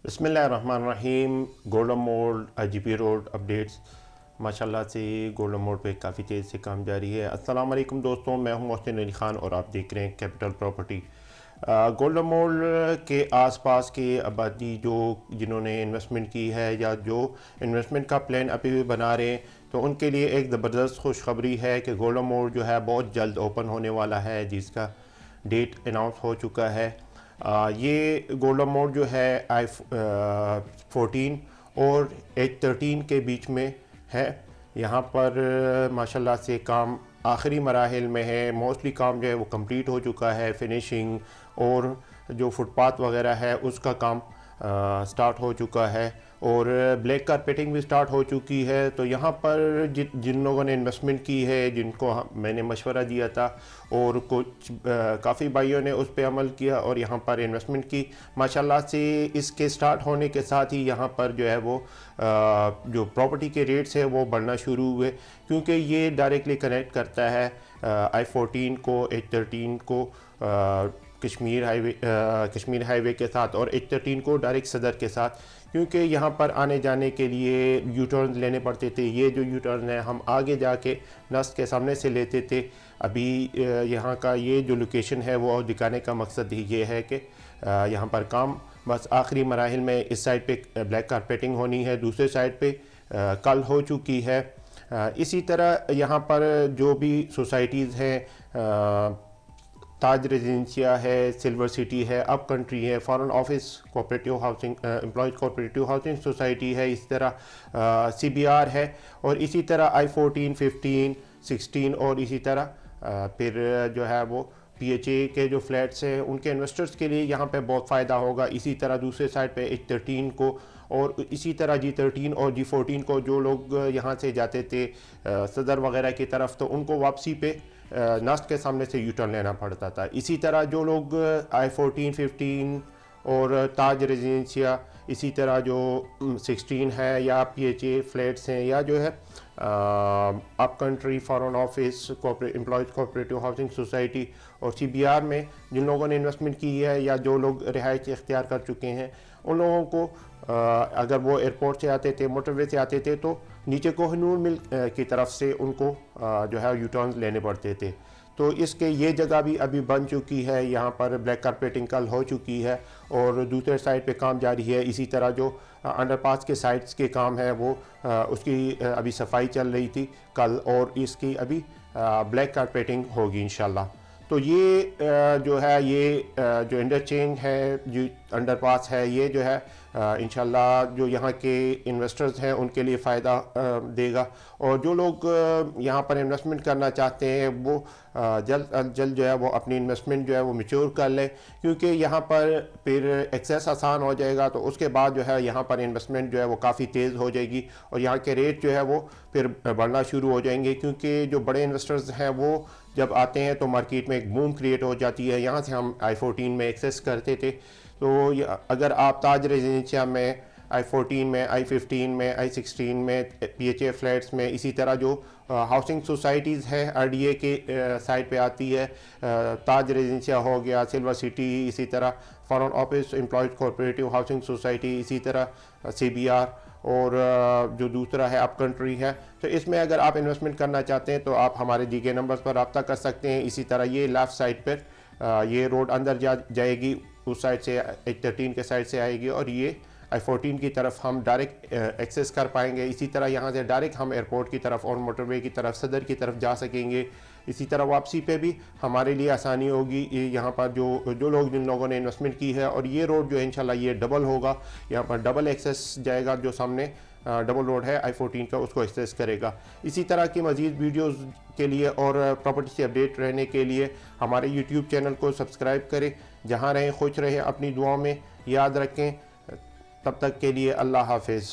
بسم اللہ الرحمن الرحیم۔ گولڈن موڑ IGP روڈ اپڈیٹس ماشاءاللہ سے گولڈن موڑ پہ کافی تیز سے کام جاری ہے۔ السلام علیکم دوستوں، میں ہوں محسن علی خان اور آپ دیکھ رہے ہیں کیپٹل پراپرٹی۔ گولڈن موڑ کے آس پاس کے آبادی جنہوں نے انویسٹمنٹ کی ہے یا جو انویسٹمنٹ کا پلان ابھی بھی بنا رہے ہیں تو ان کے لیے ایک زبردست خوشخبری ہے کہ گولڈن موڑ جو ہے بہت جلد اوپن ہونے والا ہے، جس کا ڈیٹ اناؤنس ہو چکا ہے۔ یہ گولڈن موڑ جو ہے I-14 اور H-13 کے بیچ میں ہے۔ یہاں پر ماشاءاللہ سے کام آخری مراحل میں ہے، موسٹلی کام جو ہے وہ کمپلیٹ ہو چکا ہے، فنیشنگ اور جو فٹ پاتھ وغیرہ ہے اس کا کام سٹارٹ ہو چکا ہے اور بلیک کارپیٹنگ بھی سٹارٹ ہو چکی ہے۔ تو یہاں پر جن لوگوں نے انویسٹمنٹ کی ہے، جن کو میں نے مشورہ دیا تھا اور کچھ کافی بھائیوں نے اس پہ عمل کیا اور یہاں پر انویسٹمنٹ کی، ماشاءاللہ سے اس کے سٹارٹ ہونے کے ساتھ ہی یہاں پر جو ہے وہ جو پراپرٹی کے ریٹس ہے وہ بڑھنا شروع ہوئے، کیونکہ یہ ڈائریکٹلی کنیکٹ کرتا ہے I-14 کو، H-13 کو کشمیر ہائی وے کے ساتھ اور H-13 کو ڈائریکٹ صدر کے ساتھ، کیونکہ یہاں پر آنے جانے کے لیے یو ٹرن لینے پڑتے تھے۔ یہ جو یو ٹرن ہے ہم آگے جا کے نسٹ کے سامنے سے لیتے تھے۔ ابھی یہاں کا یہ جو لوکیشن ہے وہ دکھانے کا مقصد ہی یہ ہے کہ یہاں پر کام بس آخری مراحل میں، اس سائڈ پہ بلیک کارپیٹنگ ہونی ہے، دوسرے سائڈ پہ کل ہو چکی ہے۔ اسی طرح یہاں پر جو بھی سوسائٹیز ہیں، تاج ریزیڈنسیا ہے، سلور سٹی ہے، اپ کنٹری ہے، foreign office cooperative housing employees cooperative housing society ہے، اسی طرح CBR ہے، اور اسی طرح I-14, 15, 16 اور اسی طرح پھر جو ہے وہ PHA کے جو فلیٹس ہیں ان کے انویسٹرز کے لیے یہاں پہ بہت فائدہ ہوگا۔ اسی طرح دوسرے سائڈ پہ H-13 کو اور اسی طرح G-13 اور G-14 کو جو لوگ یہاں سے جاتے تھے صدر وغیرہ کی طرف تو ان کو واپسی پہ ناسٹ کے سامنے سے یو ٹرن لینا پڑتا تھا۔ اسی طرح جو لوگ I-14, 15 اور تاج ریزیڈنسیا، اسی طرح جو 16 ہے یا PHA فلیٹس ہیں یا جو ہے اپ country foreign office employees cooperative housing society اور CBR میں جن لوگوں نے انویسٹمنٹ کی ہے یا جو لوگ رہائش اختیار کر چکے ہیں، ان لوگوں کو اگر وہ ایئرپورٹ سے آتے تھے، موٹر وے سے آتے تھے تو نیچے کوہ نور مل کی طرف سے ان کو جو ہے یو ٹرنز لینے پڑتے تھے۔ تو اس کے یہ جگہ بھی ابھی بن چکی ہے، یہاں پر بلیک کارپیٹنگ کل ہو چکی ہے اور دوسرے سائڈ پہ کام جاری ہے۔ اسی طرح جو انڈر پاس کے سائٹس کے کام ہے وہ اس کی ابھی صفائی چل رہی تھی کل، اور اس کی ابھی بلیک کارپیٹنگ ہوگی انشاءاللہ۔ تو یہ جو ہے یہ جو انٹرچینج ہے، جو انڈر پاس ہے، یہ جو ہے انشاءاللہ جو یہاں کے انویسٹرز ہیں ان کے لیے فائدہ دے گا، اور جو لوگ یہاں پر انویسٹمنٹ کرنا چاہتے ہیں وہ جلد از جلد جو ہے وہ اپنی انویسٹمنٹ جو ہے وہ میچور کر لیں، کیونکہ یہاں پر پھر ایکسیس آسان ہو جائے گا۔ تو اس کے بعد جو ہے یہاں پر انویسٹمنٹ جو ہے وہ کافی تیز ہو جائے گی اور یہاں کے ریٹ جو ہے وہ پھر بڑھنا شروع ہو جائیں گے، کیونکہ جو بڑے انویسٹرز ہیں وہ جب آتے ہیں تو مارکیٹ میں ایک بوم کریٹ ہو جاتی ہے۔ یہاں سے ہم I-14 میں ایکسیس کرتے تھے، تو اگر آپ تاج ریزیڈنسیا میں، I-14 میں، I-15 میں، I-16 میں، PHA فلیٹس میں، اسی طرح جو ہاؤسنگ سوسائٹیز ہیں RDA کے سائٹ پہ آتی ہے، تاج ریزیڈنسیا ہو گیا، سلور سٹی، اسی طرح foreign office employees cooperative housing society, اسی طرح CBR اور جو دوسرا ہے اپ کنٹری ہے، تو اس میں اگر آپ انویسٹمنٹ کرنا چاہتے ہیں تو آپ ہمارے دی گئے نمبرز پر رابطہ کر سکتے ہیں۔ اسی طرح یہ لیفٹ سائڈ پر یہ روڈ اندر جائے گی، اس سائڈ سے H-13 کے سائڈ سے آئے گی، اور یہ I-14 کی طرف ہم ڈائریکٹ ایکسیس کر پائیں گے۔ اسی طرح یہاں سے ڈائریکٹ ہم ایئرپورٹ کی طرف اور موٹر وے کی طرف صدر کی طرف جا سکیں گے۔ اسی طرح واپسی پہ بھی ہمارے لیے آسانی ہوگی۔ یہاں پر جو لوگ جن لوگوں نے انویسٹمنٹ کی ہے، اور یہ روڈ جو ہے انشاءاللہ یہ ڈبل ہوگا، یہاں پر ڈبل ایکسیس جائے گا، جو سامنے ڈبل روڈ ہے I-14 کا اس کو ایکسیس کرے گا۔ اسی طرح کی مزید ویڈیوز کے لیے اور پراپرٹی سے اپڈیٹ رہنے کے لیے ہمارے YouTube چینل کو سبسکرائب کریں۔ جہاں رہیں خوش رہیں، اپنی دعاؤں میں یاد رکھیں۔ تب تک کے لیے اللہ حافظ۔